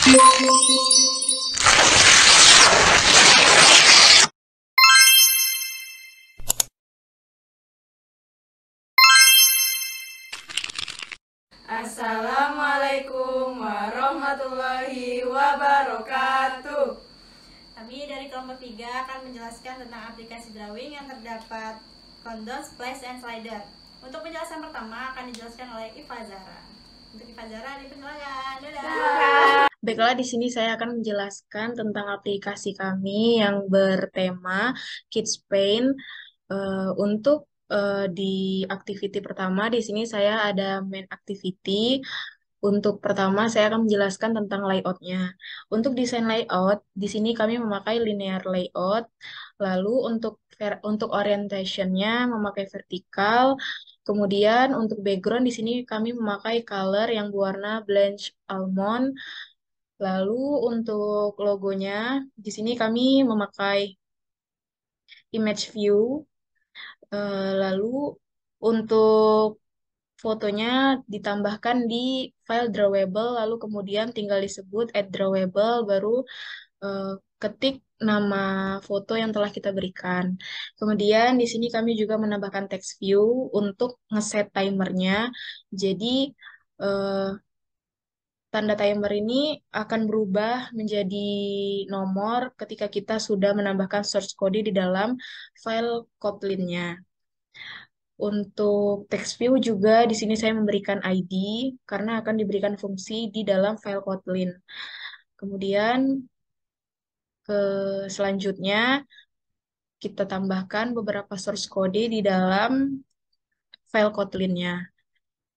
Assalamualaikum warahmatullahi wabarakatuh. Kami dari kelompok 3 akan menjelaskan tentang aplikasi drawing yang terdapat Countdown, Splash, and Slider. Untuk penjelasan pertama akan dijelaskan oleh Iva Zara. Untuk Iva Zara, dipersilakan. Dadah. Baiklah, di sini saya akan menjelaskan tentang aplikasi kami yang bertema Kids Paint. Untuk di activity pertama, di sini saya ada main activity. Untuk pertama, saya akan menjelaskan tentang layoutnya. Untuk desain layout, di sini kami memakai linear layout. Lalu untuk orientationnya memakai vertikal. Kemudian untuk background di sini kami memakai color yang berwarna blanche almond. Lalu untuk logonya di sini kami memakai image view. Lalu untuk fotonya ditambahkan di file drawable, lalu kemudian tinggal disebut add drawable, baru eh, ketik nama foto yang telah kita berikan. Kemudian di sini kami juga menambahkan text view untuk ngeset timernya. Jadi eh, tanda timer ini akan berubah menjadi nomor ketika kita sudah menambahkan source code di dalam file Kotlin-nya. Untuk text view juga di sini saya memberikan ID karena akan diberikan fungsi di dalam file Kotlin. Kemudian ke selanjutnya kita tambahkan beberapa source code di dalam file Kotlin-nya.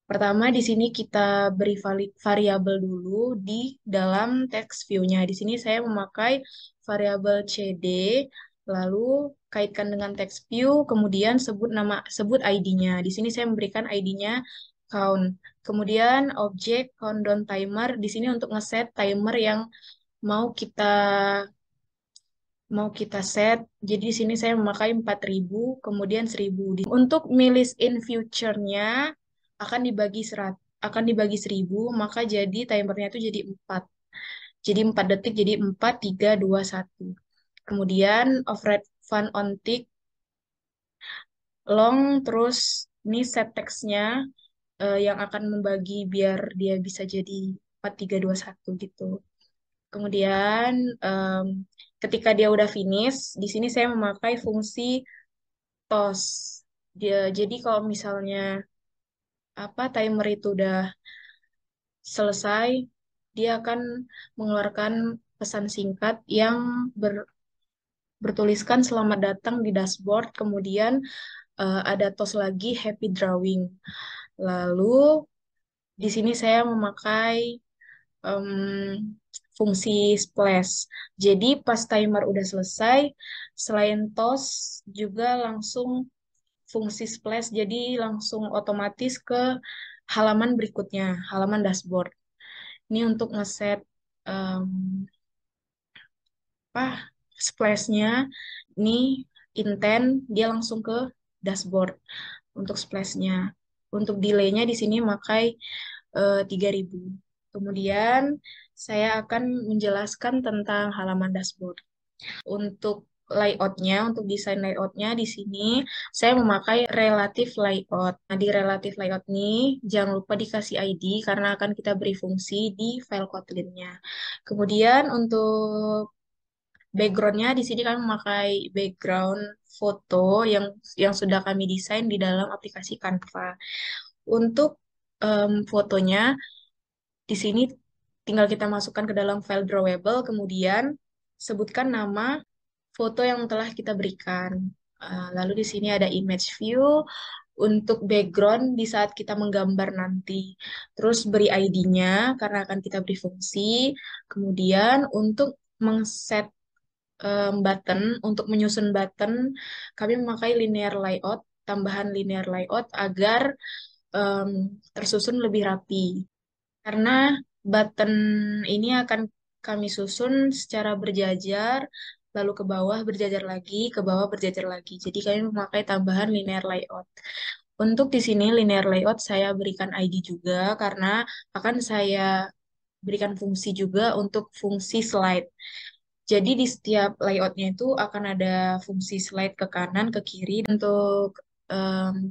Pertama di sini kita beri variabel dulu di dalam text view-nya. Di sini saya memakai variabel CD, lalu kaitkan dengan text view, kemudian sebut ID-nya. Di sini saya memberikan ID-nya count. Kemudian objek countdown timer di sini untuk ngeset timer yang mau kita set. Jadi di sini saya memakai 4.000, kemudian 1.000. Untuk milis in future-nya akan dibagi 1.000, maka jadi timernya itu jadi 4. Jadi 4 detik, jadi 4, 3, 2, 1. Kemudian override fun on tick long, terus ini set text-nya yang akan membagi biar dia bisa jadi 4, 3, 2, 1 gitu. Kemudian ketika dia udah finish, di sini saya memakai fungsi toss. Jadi kalau misalnya timer itu udah selesai, dia akan mengeluarkan pesan singkat yang bertuliskan selamat datang di dashboard. Kemudian ada toss lagi happy drawing. Lalu di sini saya memakai fungsi splash. Jadi pas timer udah selesai, selain toss juga langsung fungsi splash, jadi langsung otomatis ke halaman berikutnya, halaman dashboard. Ini untuk ngeset um, apa splash-nya, ini intent, dia langsung ke dashboard untuk splash-nya. Untuk delay-nya di sini pakai 3.000. Kemudian saya akan menjelaskan tentang halaman dashboard. Untuk layoutnya, untuk desain layoutnya di sini saya memakai relative layout. Nah, di relative layout ini jangan lupa dikasih ID karena akan kita beri fungsi di file Kotlin-nya. Kemudian untuk background-nya di sini kami memakai background foto yang sudah kami desain di dalam aplikasi Canva. Untuk fotonya di sini tinggal kita masukkan ke dalam file drawable, kemudian sebutkan nama foto yang telah kita berikan. Lalu di sini ada image view untuk background di saat kita menggambar nanti. Terus beri ID-nya karena akan kita beri fungsi. Kemudian untuk mengset button, untuk menyusun button, kami memakai linear layout, tambahan linear layout agar em, tersusun lebih rapi. Karena button ini akan kami susun secara berjajar, lalu ke bawah berjajar lagi, ke bawah berjajar lagi. Jadi kami memakai tambahan linear layout. Untuk di sini linear layout saya berikan ID juga karena akan saya berikan fungsi juga untuk fungsi slide. Jadi di setiap layoutnya itu akan ada fungsi slide ke kanan, ke kiri. Untuk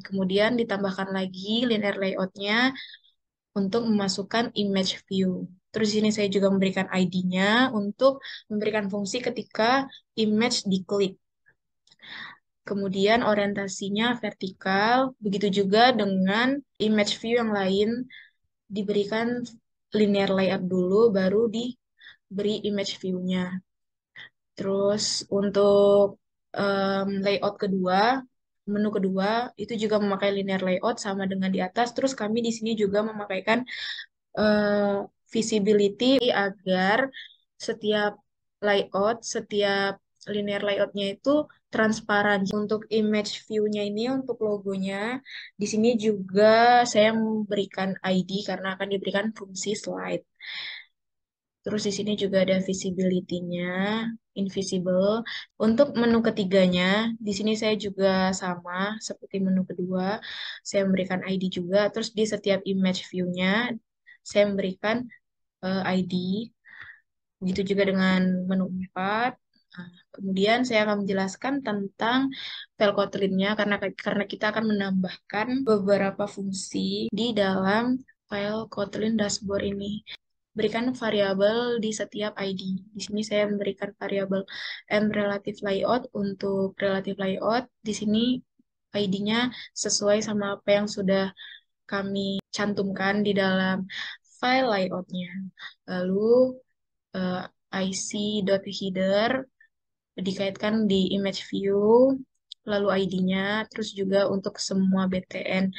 kemudian ditambahkan lagi linear layoutnya untuk memasukkan image view. Terus di sini saya juga memberikan ID-nya untuk memberikan fungsi ketika image diklik. Kemudian orientasinya vertikal, begitu juga dengan image view yang lain diberikan linear layout dulu, baru diberi image view-nya. Terus untuk layout kedua, menu kedua itu juga memakai linear layout sama dengan di atas. Terus kami di sini juga memakaikan eh, visibility agar setiap layout, setiap linear layoutnya itu transparan. Untuk image view-nya ini, untuk logonya, di sini juga saya memberikan ID karena akan diberikan fungsi slide. Terus di sini juga ada visibility-nya, invisible. Untuk menu ketiganya, di sini saya juga sama seperti menu kedua. Saya memberikan ID juga. Terus di setiap image view-nya, saya memberikan ID. Begitu juga dengan menu 4. Nah, kemudian saya akan menjelaskan tentang file Kotlin-nya karena kita akan menambahkan beberapa fungsi di dalam file Kotlin dashboard ini. Berikan variabel di setiap ID. Di sini saya memberikan variabel and relative layout. Untuk relative layout, di sini ID-nya sesuai sama apa yang sudah kami cantumkan di dalam file layout-nya. Lalu eh, IC.header dikaitkan di image view, lalu ID-nya, terus juga untuk semua BTN,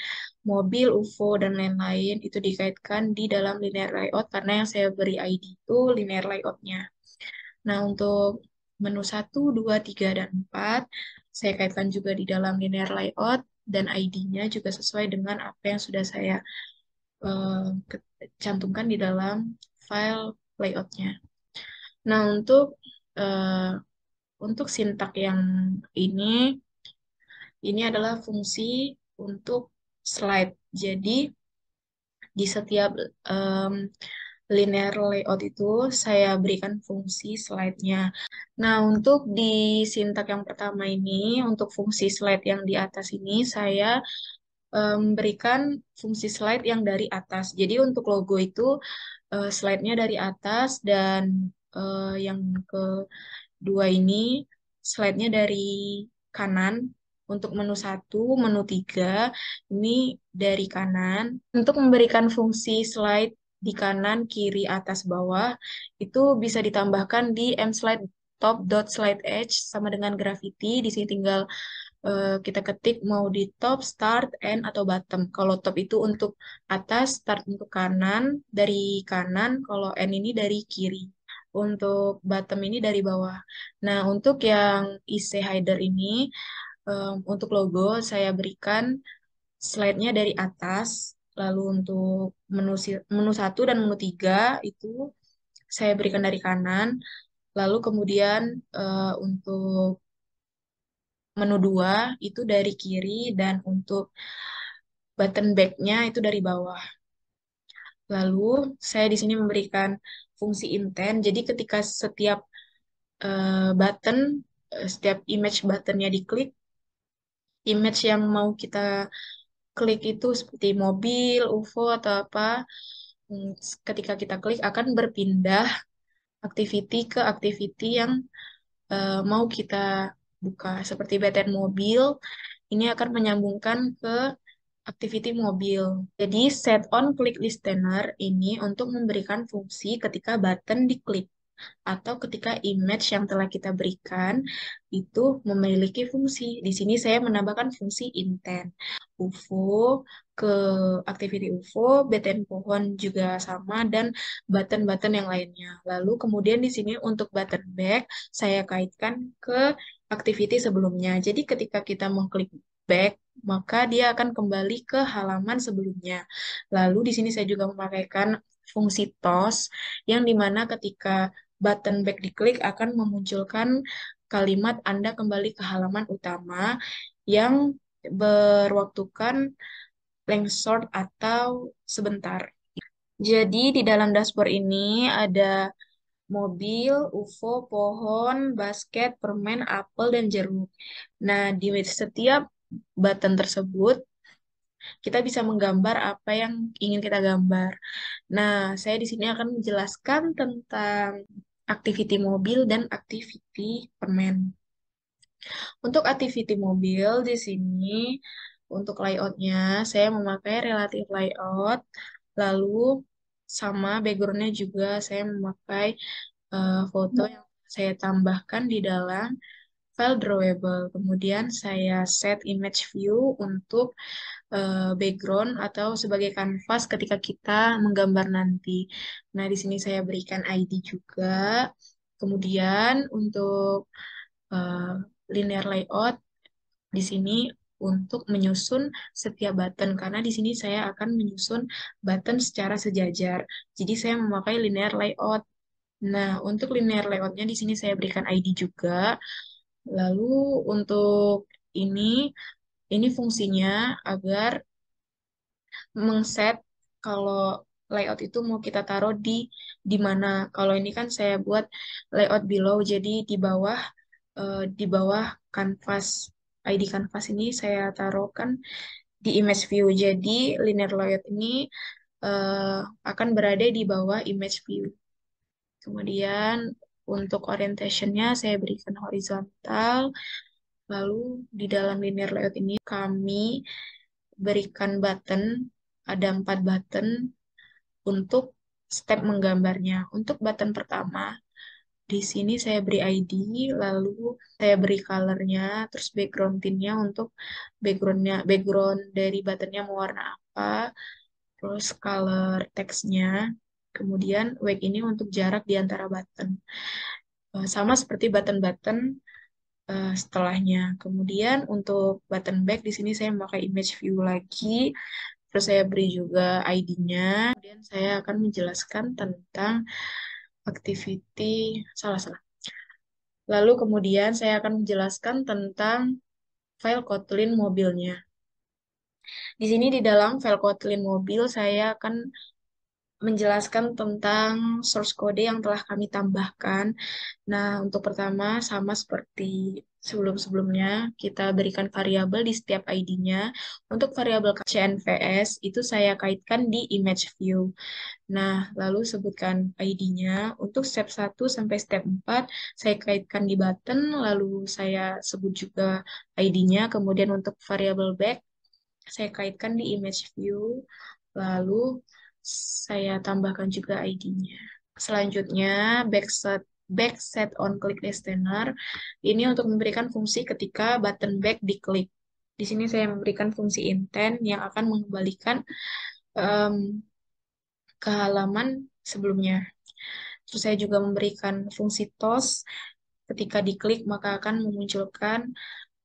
mobil, UFO, dan lain-lain itu dikaitkan di dalam linear layout karena yang saya beri ID itu linear layout-nya. Nah, untuk menu 1, 2, 3, dan 4, saya kaitkan juga di dalam linear layout dan ID-nya juga sesuai dengan apa yang sudah saya cantumkan di dalam file layout-nya. Nah, eh, untuk sintak yang ini adalah fungsi untuk slide. Jadi, di setiap em, linear layout itu saya berikan fungsi slide-nya. Nah, untuk di sintak yang pertama ini, untuk fungsi slide yang di atas ini, saya berikan fungsi slide yang dari atas. Jadi, untuk logo itu slide-nya dari atas dan yang kedua ini slide-nya dari kanan. Untuk menu 1, menu 3 ini dari kanan. Untuk memberikan fungsi slide di kanan, kiri, atas, bawah itu bisa ditambahkan di mslide top.slide edge sama dengan graffiti. Di sini tinggal kita ketik mau di top, start, end, atau bottom. Kalau top itu untuk atas, start untuk kanan, dari kanan. Kalau end ini dari kiri. Untuk bottom ini dari bawah. Nah, untuk yang IC header ini, untuk logo saya berikan slide-nya dari atas. Lalu untuk menu 1 dan menu 3 itu saya berikan dari kanan. Lalu kemudian untuk menu 2 itu dari kiri dan untuk button back-nya itu dari bawah. Lalu saya di sini memberikan fungsi intent. Jadi ketika setiap button, setiap image buttonnya diklik, image yang mau kita klik itu seperti mobil, UFO, atau apa, hmm, ketika kita klik akan berpindah activity ke activity yang mau kita buka. Seperti BTN mobil, ini akan menyambungkan ke activity mobil. Jadi set on click listener ini untuk memberikan fungsi ketika button diklik atau ketika image yang telah kita berikan itu memiliki fungsi. Di sini saya menambahkan fungsi intent. UFO ke activity UFO, BTN pohon juga sama, dan button-button yang lainnya. Lalu kemudian di sini untuk button back, saya kaitkan ke activity sebelumnya. Jadi ketika kita mengklik back, maka dia akan kembali ke halaman sebelumnya. Lalu di sini saya juga memakaikan fungsi toss, yang dimana ketika button back diklik akan memunculkan kalimat Anda kembali ke halaman utama yang berwaktukan length short atau sebentar. Jadi di dalam dashboard ini ada mobil, UFO, pohon, basket, permen, apel, dan jeruk. Nah, di setiap button tersebut kita bisa menggambar apa yang ingin kita gambar. Nah, saya di sini akan menjelaskan tentang activity mobil dan activity permen. Untuk activity mobil di sini, untuk layoutnya, saya memakai relatif layout, lalu sama backgroundnya juga saya memakai foto yang saya tambahkan di dalam file drawable. Kemudian saya set image view untuk background atau sebagai kanvas ketika kita menggambar nanti. Nah, di sini saya berikan ID juga. Kemudian untuk eh, linear layout di sini untuk menyusun setiap button karena di sini saya akan menyusun button secara sejajar. Jadi saya memakai linear layout. Nah, untuk linear layoutnya di sini saya berikan ID juga. Lalu untuk ini ini fungsinya agar mengset kalau layout itu mau kita taruh di mana. Kalau ini kan saya buat layout below, jadi di bawah kanvas ID kanvas ini saya taruhkan di image view. Jadi linear layout ini eh, akan berada di bawah image view. Kemudian untuk orientationnya saya berikan horizontal. Lalu di dalam linear layout ini kami berikan button, ada 4 button untuk step menggambarnya. Untuk button pertama, di sini saya beri ID, lalu saya beri colornya, terus background pinnya untuk background dari buttonnya mau warna apa, terus color teksnya, kemudian wake ini untuk jarak di antara button. Sama seperti button-button setelahnya. Kemudian untuk button back di sini saya memakai image view lagi. Terus saya beri juga ID-nya. Kemudian saya akan menjelaskan tentang activity salah-salah. Lalu kemudian saya akan menjelaskan tentang file Kotlin mobilnya. Di sini di dalam file Kotlin mobil saya akan menjelaskan tentang source code yang telah kami tambahkan. Nah, untuk pertama sama seperti sebelum-sebelumnya, kita berikan variabel di setiap ID-nya. Untuk variabel CNVS itu saya kaitkan di image view. Nah, lalu sebutkan ID-nya. Untuk step 1 sampai step 4 saya kaitkan di button, lalu saya sebut juga ID-nya. Kemudian untuk variabel back saya kaitkan di image view, lalu saya tambahkan juga ID-nya. Selanjutnya, backset on click listener. Ini untuk memberikan fungsi ketika button back diklik. Di sini saya memberikan fungsi intent yang akan mengembalikan em, ke halaman sebelumnya. Terus saya juga memberikan fungsi toss. Ketika diklik, maka akan memunculkan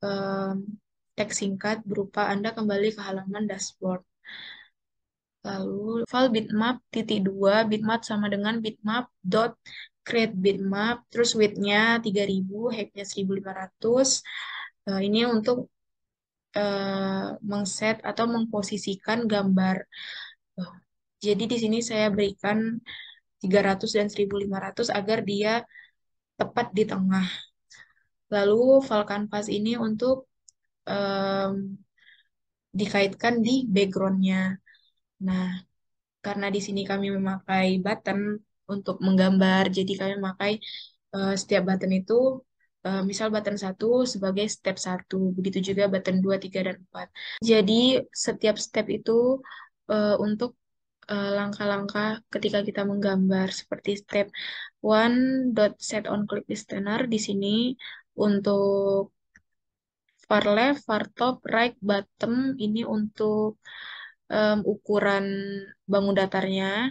em, teks singkat berupa Anda kembali ke halaman dashboard. Lalu file bitmap titik 2 bitmap sama dengan bitmap dot create bitmap, terus width-nya 3000, height-nya 1500. Ini untuk mengset atau mengposisikan gambar. Eh, Jadi di sini saya berikan 300 dan 1500 agar dia tepat di tengah. Lalu file canvas ini untuk em, dikaitkan di background-nya. Nah, karena di sini kami memakai button untuk menggambar, jadi kami memakai setiap button itu, misal button 1 sebagai step 1, begitu juga button 2, 3, dan 4. Jadi setiap step itu untuk langkah-langkah ketika kita menggambar, seperti step 1 dot set on click listener di sini untuk far left, far top, right, bottom ini untuk ukuran bangun datarnya.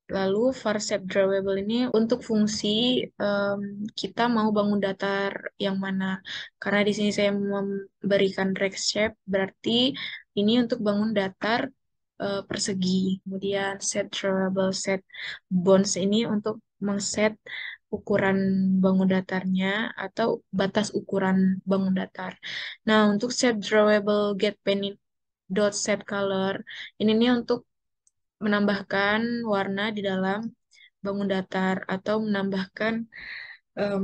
Lalu var shape drawable ini untuk fungsi em, kita mau bangun datar yang mana. Karena di sini saya memberikan rect shape, berarti ini untuk bangun datar persegi. Kemudian set drawable set bounds ini untuk mengset ukuran bangun datarnya atau batas ukuran bangun datar. Nah, untuk set drawable get pen dot set color ini nih untuk menambahkan warna di dalam bangun datar atau menambahkan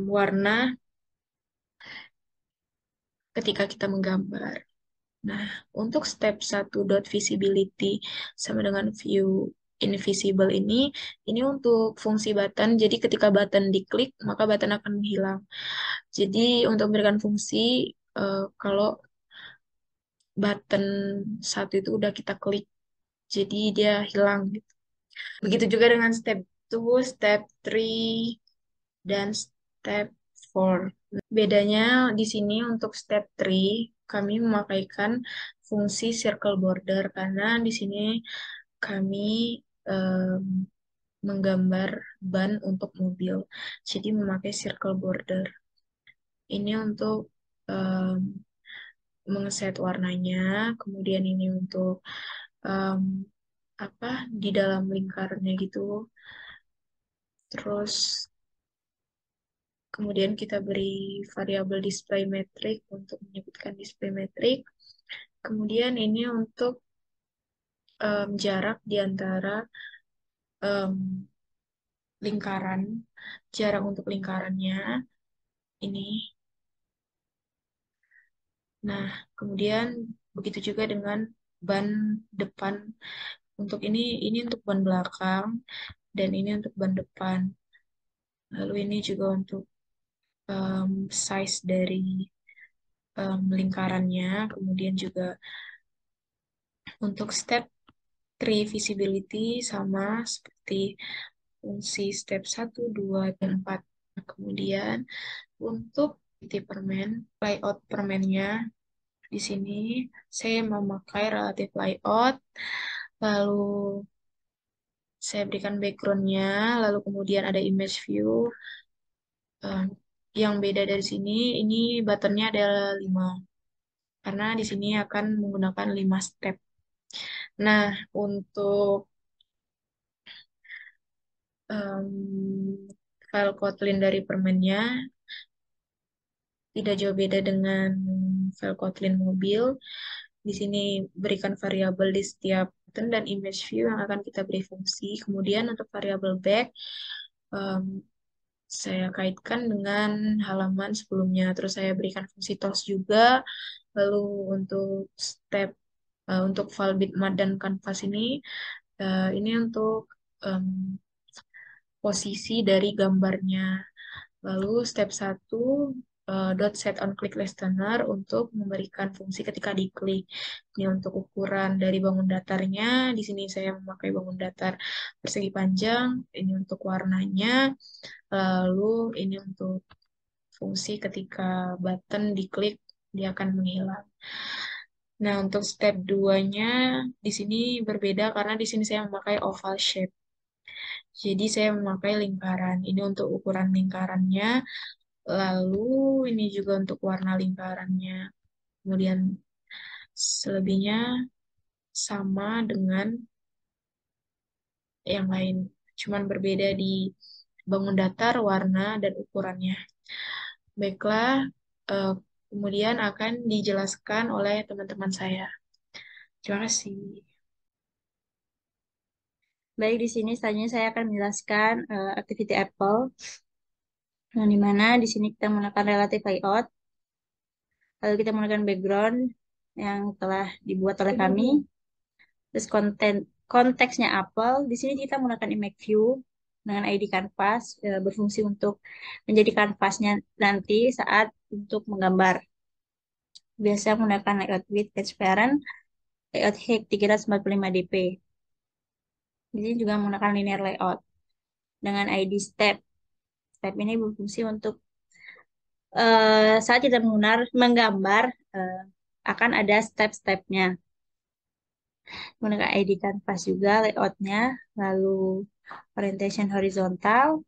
warna ketika kita menggambar. Nah, untuk step 1 dot visibility sama dengan view invisible ini untuk fungsi button. Jadi ketika button diklik, maka button akan menghilang. Jadi untuk memberikan fungsi, kalau button satu itu udah kita klik, jadi dia hilang gitu. Begitu juga dengan step 2, step 3, dan step 4. Bedanya di sini untuk step 3, kami memakaikan fungsi circle border karena di sini kami em, menggambar ban untuk mobil. Jadi memakai circle border. Ini untuk em, mengeset warnanya, kemudian ini untuk em, apa di dalam lingkarannya gitu. Terus kemudian kita beri variabel display metric untuk menyebutkan display metric. Kemudian ini untuk jarak di antara em, lingkaran, jarak untuk lingkarannya ini. Nah, kemudian begitu juga dengan ban depan. Untuk ini untuk ban belakang dan ini untuk ban depan. Lalu ini juga untuk size dari lingkarannya. Kemudian juga untuk step 3 visibility sama seperti fungsi step 1, 2, dan 4. Nah, kemudian untuk tipe permen, layout permennya di sini saya memakai relatif layout, lalu saya berikan backgroundnya, lalu kemudian ada image view. Eh, yang beda dari sini, ini buttonnya ada 5, karena di sini akan menggunakan 5 step. Nah, untuk file Kotlin dari permennya tidak jauh beda dengan file Kotlin mobil. Di sini berikan variabel di setiap button dan image view yang akan kita beri fungsi. Kemudian untuk variabel back, em, saya kaitkan dengan halaman sebelumnya. Terus saya berikan fungsi toss juga. Lalu untuk step untuk file bitmap dan canvas ini untuk em, posisi dari gambarnya. Lalu step 1 dot set on click listener untuk memberikan fungsi ketika diklik. Ini untuk ukuran dari bangun datarnya. Di sini saya memakai bangun datar persegi panjang. Ini untuk warnanya. Lalu ini untuk fungsi ketika button diklik dia akan menghilang. Nah, untuk step 2-nya di sini berbeda karena di sini saya memakai oval shape. Jadi saya memakai lingkaran. Ini untuk ukuran lingkarannya. Lalu ini juga untuk warna lingkarannya. Kemudian selebihnya sama dengan yang lain. Cuman berbeda di bangun datar, warna, dan ukurannya. Baiklah, eh, kemudian akan dijelaskan oleh teman-teman saya. Terima kasih. Baik, di sini selanjutnya saya akan menjelaskan activity Apple. Yang dimana di sini kita menggunakan relative layout, lalu kita menggunakan background yang telah dibuat oleh kami. Terus konteksnya Apple, di sini kita menggunakan image view dengan ID canvas, berfungsi untuk menjadi kanvasnya nanti saat untuk menggambar. Biasa menggunakan layout width transparent, layout height 345 dp. Di sini juga menggunakan linear layout dengan ID step. Step ini berfungsi untuk saat kita menggambar eh, akan ada step-stepnya. Menggunakan ID canvas juga layoutnya, lalu orientation horizontal,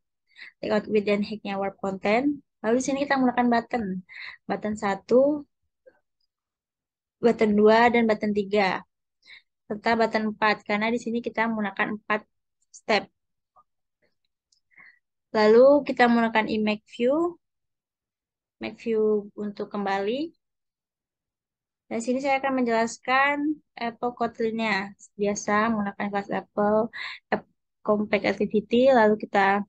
layout width dan height-nya warp content. Lalu di sini kita menggunakan button. Button 1, button 2, dan button 3. Serta button 4, karena di sini kita menggunakan 4 step. Lalu kita menggunakan image view untuk kembali, Dan sini saya akan menjelaskan Apple Kotlin-nya. Biasa menggunakan kelas Apple, Compact Activity, lalu kita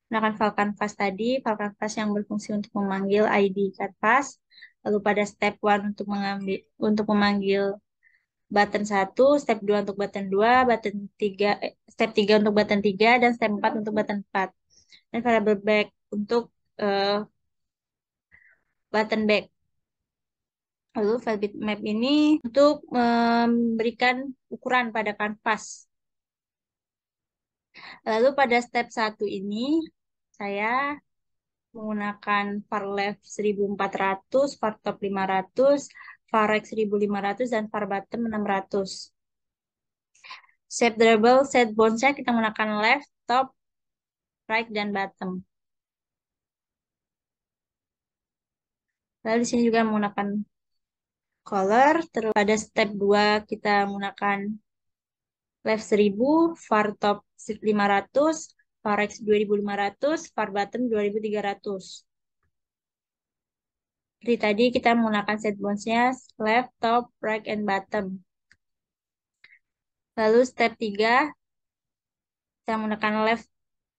menggunakan file canvas tadi, file canvas yang berfungsi untuk memanggil ID canvas. Lalu pada step 1 untuk memanggil button 1, step 2 untuk button 2, button 3, step 3 untuk button 3, dan step 4 untuk button 4. Dan variable back untuk button back. Lalu file bitmap ini untuk memberikan ukuran pada kanvas. Lalu pada step 1 ini, saya menggunakan var left 1400, var top 500, var right 1500, dan var bottom 600. Set double, set bounce-nya kita menggunakan left, top, right, dan bottom. Lalu di sini juga menggunakan color. Terus pada step 2 kita menggunakan left 1000, var top 500, var right 2500, var bottom 2300. Seperti tadi kita menggunakan set bounce-nya left, top, right, and bottom. Lalu step 3 kita menggunakan left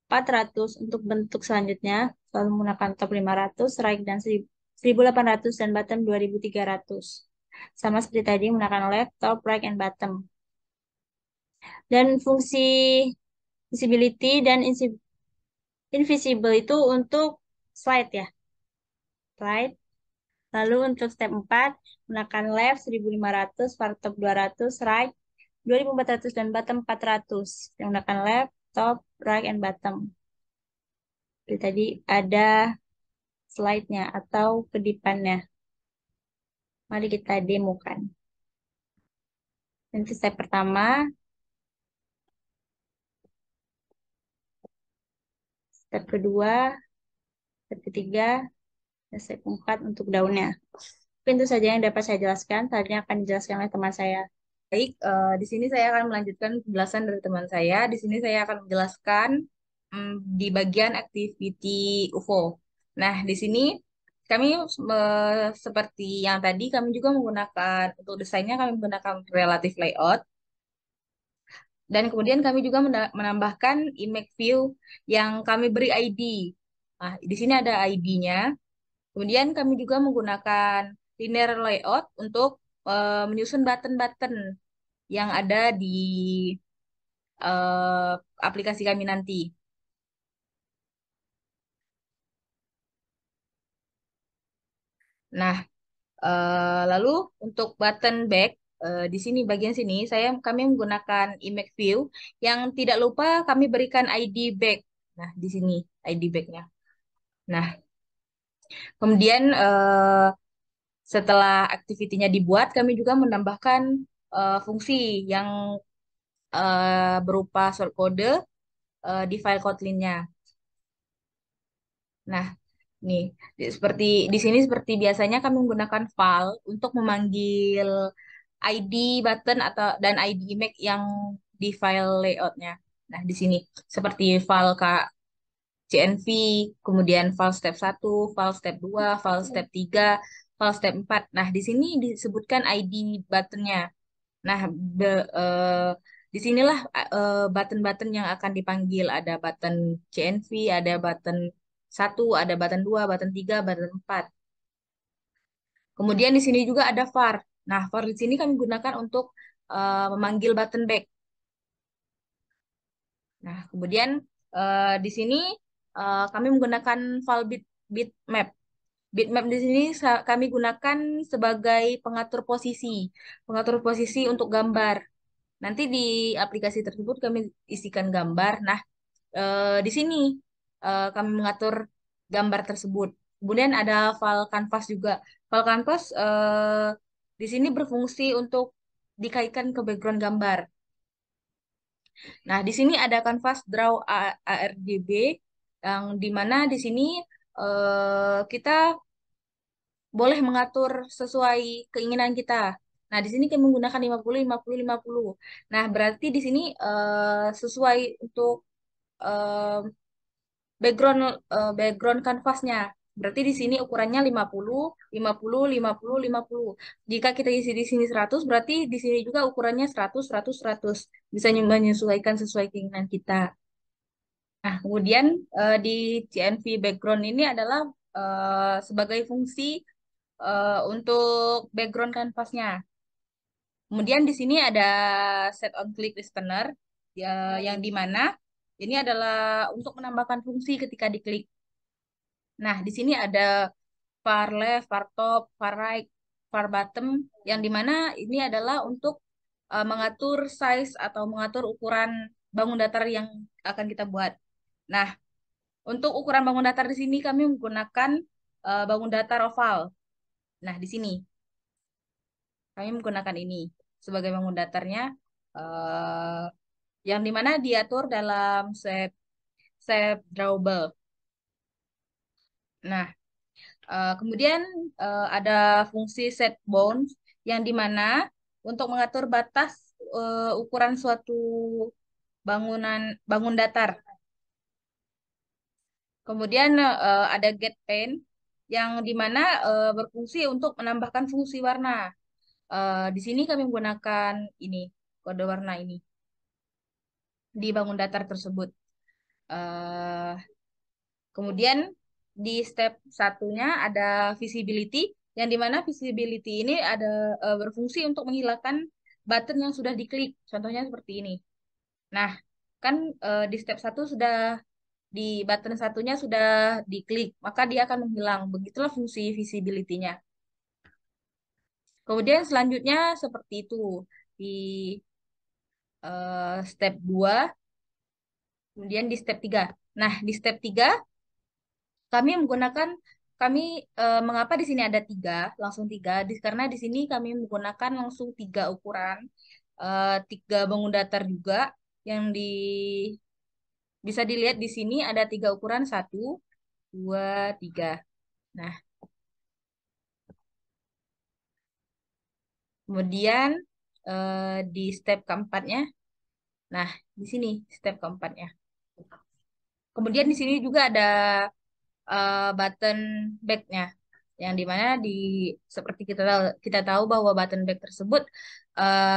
400 untuk bentuk selanjutnya. Lalu menggunakan top 500, right, dan 1800, dan bottom 2300. Sama seperti tadi menggunakan left, top, right, and bottom. Dan fungsi visibility dan invisible itu untuk slide ya. Slide. Lalu untuk step 4, gunakan left 1500, var top 200, right 2400, dan bottom 400. Yang gunakan left, top, right, and bottom. Jadi tadi ada slide-nya atau kedipannya. Mari kita demokan. Nanti step pertama, step kedua, step ketiga, dan step keempat untuk daunnya. Itu saja yang dapat saya jelaskan. Selanjutnya akan dijelaskan oleh teman saya. Baik, di sini saya akan melanjutkan penjelasan dari teman saya. Di sini saya akan menjelaskan di bagian activity UFO. Nah, di sini kami seperti yang tadi, kami juga menggunakan, untuk desainnya kami menggunakan relative layout. Dan kemudian kami juga menambahkan image view yang kami beri ID. Nah, di sini ada ID-nya. Kemudian kami juga menggunakan linear layout untuk menyusun button-button yang ada di eh, aplikasi kami nanti. Nah, lalu untuk button back di sini bagian sini kami menggunakan image view yang tidak lupa kami berikan ID back. Nah, di sini ID backnya. Nah, kemudian setelah aktivitinya dibuat, kami juga menambahkan fungsi yang berupa shortcode di file Kotlin-nya. Nah, nih seperti di sini seperti biasanya kami menggunakan file untuk memanggil ID button atau dan ID image yang di file layoutnya. Nah, di sini seperti file CNV, kemudian file step 1, file step 2, file step 3, file step 4. Nah, di sini disebutkan ID buttonnya. Nah, di sinilah button-button yang akan dipanggil. Ada button CNV, ada button 1, ada button 2, button 3, button 4. Kemudian di sini juga ada var. Nah, var di sini kami gunakan untuk memanggil button back. Nah, kemudian di sini kami menggunakan file bitmap. Bitmap di sini kami gunakan sebagai pengatur posisi untuk gambar. Nanti di aplikasi tersebut kami isikan gambar. Nah, di sini kami mengatur gambar tersebut. Kemudian ada file canvas juga. File canvas di sini berfungsi untuk dikaitkan ke background gambar. Nah, di sini ada kanvas draw ARGB yang dimana di sini kita boleh mengatur sesuai keinginan kita. Nah, di sini kami menggunakan 50, 50, 50. Nah, berarti di sini sesuai untuk eh, background kanvasnya. Berarti di sini ukurannya 50, 50, 50, 50. Jika kita isi di sini 100, berarti di sini juga ukurannya 100, 100, 100. Bisa menyesuaikan sesuai keinginan kita. Nah, kemudian di CNV background ini adalah sebagai fungsi untuk background kanvasnya. Kemudian di sini ada set on click listener ya, yang di mana ini adalah untuk menambahkan fungsi ketika diklik. Nah, di sini ada far left, far top, far right, far bottom, yang dimana ini adalah untuk mengatur size atau mengatur ukuran bangun datar yang akan kita buat. Nah, untuk ukuran bangun datar di sini kami menggunakan bangun datar oval. Nah, di sini kami menggunakan ini sebagai bangun datarnya, eh, yang dimana diatur dalam shape drawable. Nah, kemudian ada fungsi set bounds yang dimana untuk mengatur batas ukuran suatu bangun datar. Kemudian ada get pen yang dimana berfungsi untuk menambahkan fungsi warna. Di sini kami menggunakan ini kode warna ini di bangun datar tersebut. Eh, Kemudian di step satunya ada visibility, yang dimana visibility ini ada berfungsi untuk menghilangkan button yang sudah diklik. Contohnya seperti ini. Nah, kan di step satu sudah di button satunya sudah diklik, maka dia akan menghilang. Begitulah fungsi visibility-nya. Kemudian selanjutnya seperti itu di step 2, kemudian di step 3. Nah, di step 3 kami menggunakan kami mengapa di sini ada tiga, langsung tiga? Karena di sini kami menggunakan langsung tiga ukuran, tiga bangun datar juga yang bisa dilihat di sini ada tiga ukuran, satu, dua, tiga. Nah, kemudian di step keempatnya, nah di sini step keempatnya. Kemudian di sini juga ada button back-nya, yang dimana seperti kita tahu bahwa button back tersebut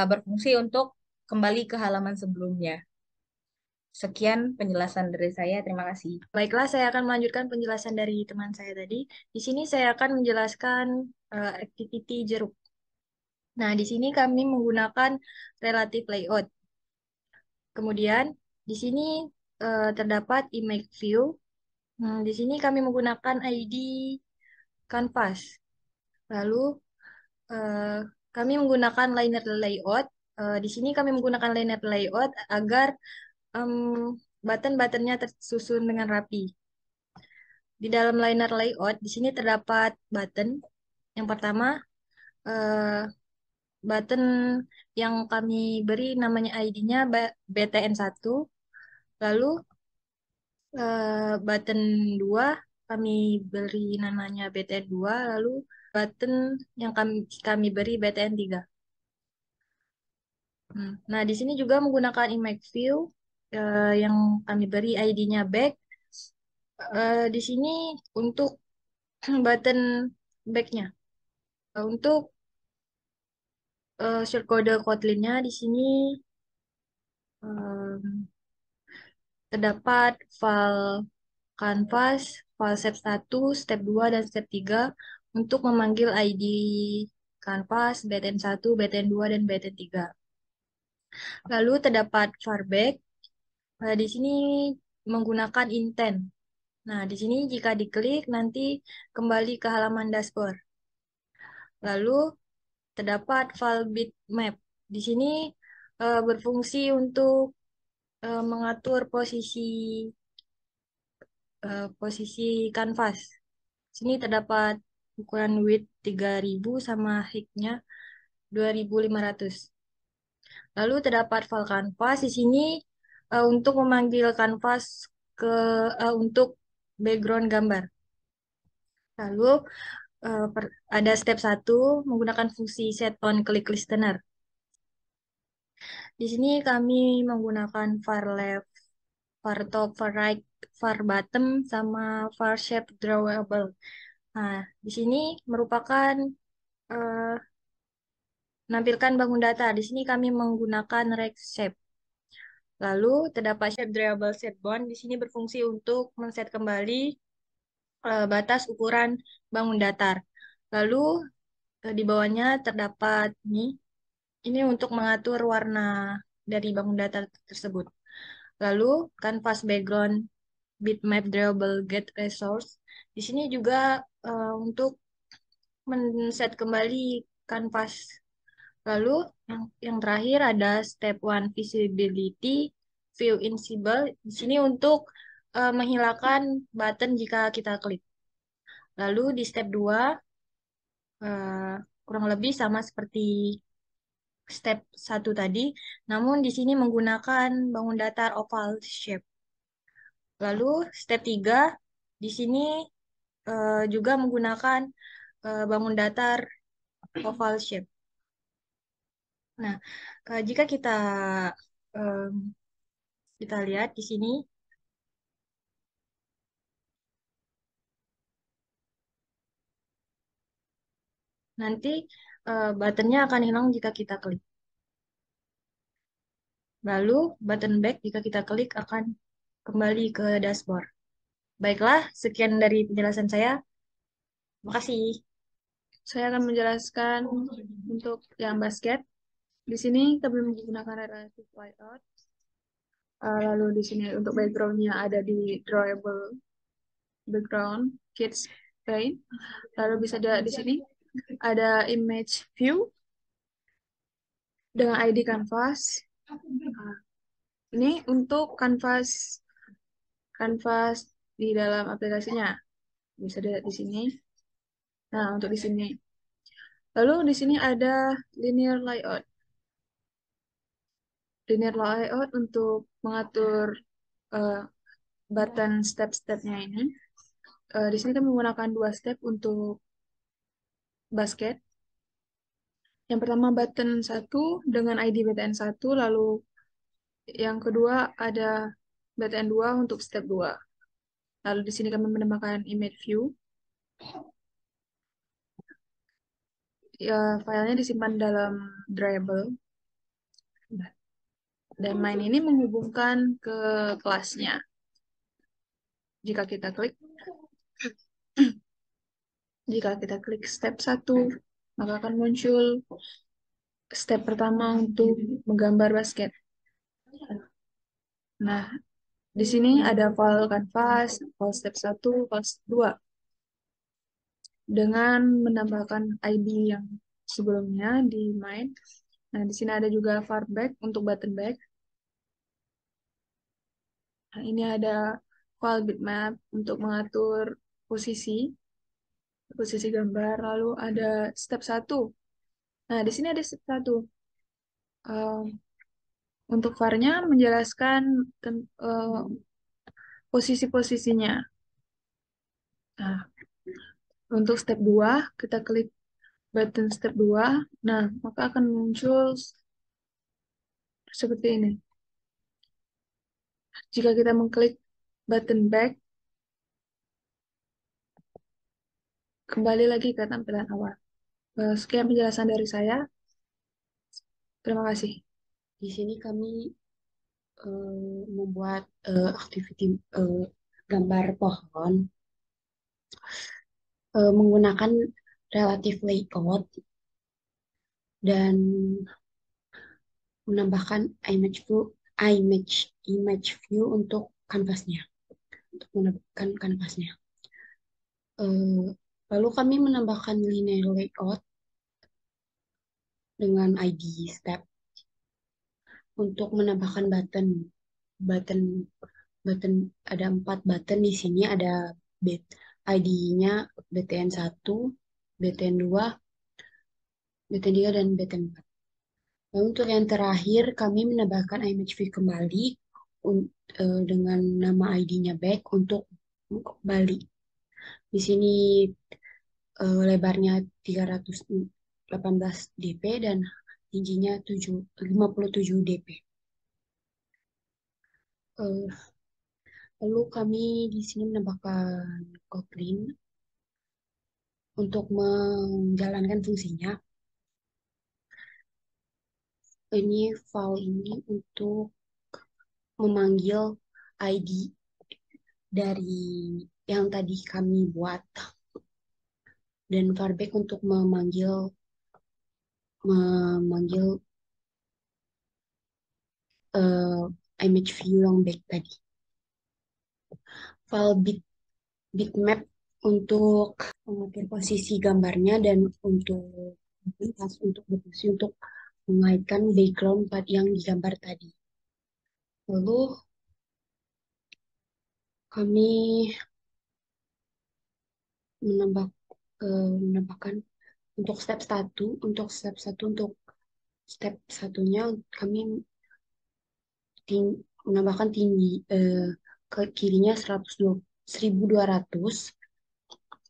berfungsi untuk kembali ke halaman sebelumnya. Sekian penjelasan dari saya. Terima kasih. Baiklah, saya akan melanjutkan penjelasan dari teman saya tadi. Di sini saya akan menjelaskan activity jeruk. Nah, di sini kami menggunakan relative layout. Kemudian, di sini terdapat image view. Di sini kami menggunakan ID canvas. Lalu, eh, kami menggunakan liner layout. Di sini kami menggunakan liner layout agar em, button-buttonnya tersusun dengan rapi. Di dalam liner layout, di sini terdapat button. Yang pertama, eh, button yang kami beri namanya ID-nya BTN1. Lalu button 2 kami beri namanya BTN2. Lalu button yang kami beri BTN3. Nah, di sini juga menggunakan image view yang kami beri ID-nya back. Di sini untuk button back-nya. Untuk shortcode Kotlin-nya di sini em, terdapat file canvas, file step 1, step 2, dan step 3 untuk memanggil ID canvas, btn1, btn2, dan btn3. Lalu terdapat fallback. Di sini menggunakan intent. Nah, di sini jika diklik nanti kembali ke halaman dashboard. Lalu terdapat file bitmap. Di sini berfungsi untuk mengatur posisi kanvas. Sini terdapat ukuran width 3000 sama height-nya 2500. Lalu terdapat file kanvas di sini untuk memanggil kanvas ke untuk background gambar. Lalu ada step 1 menggunakan fungsi set on click listener. Di sini kami menggunakan var left far top, far right, far bottom, sama far shape drawable. Nah, di sini merupakan eh, menampilkan bangun data. Di sini kami menggunakan rect shape. Lalu terdapat shape drawable set bond. Di sini berfungsi untuk men-set kembali batas ukuran bangun datar. Lalu di bawahnya terdapat ini untuk mengatur warna dari bangun datar tersebut. Lalu canvas background bitmap drawable get resource. Di sini juga untuk men-set kembali kanvas. Lalu yang terakhir ada step one visibility view invisible. Di sini untuk menghilangkan button jika kita klik. Lalu di step 2 eh, kurang lebih sama seperti step 1 tadi, namun di sini menggunakan bangun datar oval shape. Lalu step 3 di sini juga menggunakan bangun datar oval shape. Nah, jika em, kita lihat di sini, nanti buttonnya akan hilang jika kita klik. Lalu button back jika kita klik akan kembali ke dashboard. Baiklah, sekian dari penjelasan saya. Makasih. Saya akan menjelaskan untuk yang basket. Di sini kami menggunakan relative layout. Lalu di sini untuk backgroundnya ada di drawable background kids paint. Lalu bisa dilihat di sini ada image view dengan ID canvas. Nah, ini untuk kanvas di dalam aplikasinya. Bisa dilihat di sini. Nah, untuk di sini. Lalu di sini ada linear layout. Linear layout untuk mengatur eh, button step-stepnya ini. Di sini kami menggunakan dua step untuk basket. Yang pertama button 1 dengan ID BTN 1, lalu yang kedua ada BTN 2 untuk step 2. Lalu di sini kami menambahkan image view. Ya, filenya disimpan dalam drawable. Dan main ini menghubungkan ke kelasnya. Jika kita klik, jika kita klik step 1, maka akan muncul step pertama untuk menggambar basket. Nah, di sini ada file canvas, file step 1, file step 2. Dengan menambahkan ID yang sebelumnya di main. Nah, di sini ada juga far back untuk button back. Nah, ini ada file bitmap untuk mengatur posisi posisi gambar. Lalu ada step 1. Nah, di sini ada step 1. Untuk var-nya menjelaskan posisi-posisinya. Nah, untuk step 2, kita klik button step 2. Nah, maka akan muncul seperti ini. Jika kita mengklik button back, kembali lagi ke tampilan awal. Sekian penjelasan dari saya. Terima kasih. Di sini kami membuat activity gambar pohon menggunakan relative layout dan menambahkan image view untuk kanvasnya, untuk menambahkan kanvasnya. Lalu kami menambahkan linear layout dengan ID step untuk menambahkan button button button ada 4 button di sini, ada ID-nya BTN 1, BTN 2, BTN 3, dan BTN 4. Lalu untuk yang terakhir kami menambahkan image view kembali dengan nama ID-nya back untuk kembali. Di sini lebarnya 318 dp dan tingginya 57 dp. Lalu kami di sini menambahkan Kotlin untuk menjalankan fungsinya. Ini file ini untuk memanggil ID dari yang tadi kami buat dan fallback untuk memanggil eh, image view yang back tadi. File bitmap untuk mengatur posisi gambarnya dan untuk berfungsi untuk mengaitkan background yang digambar tadi. Lalu kami menambah menambahkan untuk step satunya kami menambahkan tinggi ke kirinya 1200,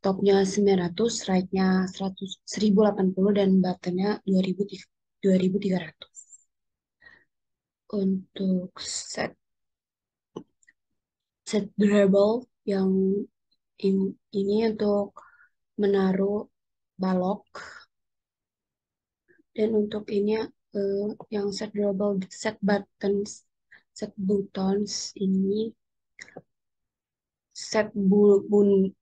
topnya 900, right-nya 100, 1080 dan buttonnya 2300. Untuk set durable yang ini untuk menaruh balok, dan untuk ini yang set durable set buttons ini set bounce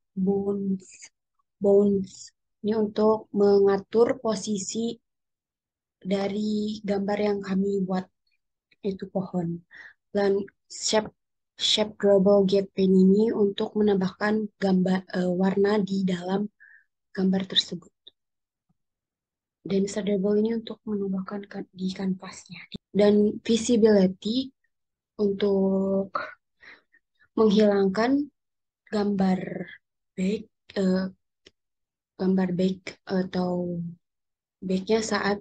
bounce ini untuk mengatur posisi dari gambar yang kami buat, itu pohon. Dan shape shape global gap pen ini untuk menambahkan warna di dalam gambar tersebut. Dan shadable ini untuk menambahkan di kanvasnya. Dan visibility untuk menghilangkan gambar back eh, gambar back atau backnya saat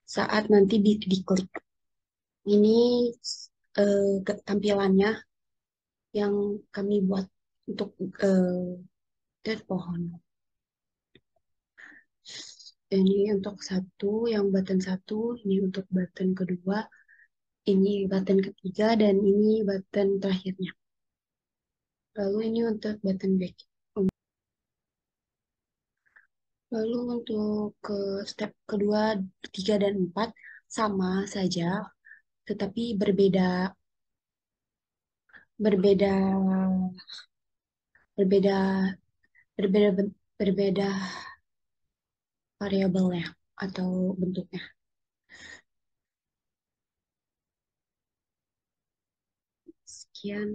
saat nanti diklik. Ini tampilannya yang kami buat untuk pohon. Ini untuk yang button satu, ini untuk button kedua, ini button ketiga, dan ini button terakhirnya. Lalu ini untuk button back. Lalu untuk ke step kedua, tiga, dan empat sama saja, tetapi berbeda berbeda berbeda berbeda berbeda variabelnya atau bentuknya. Sekian.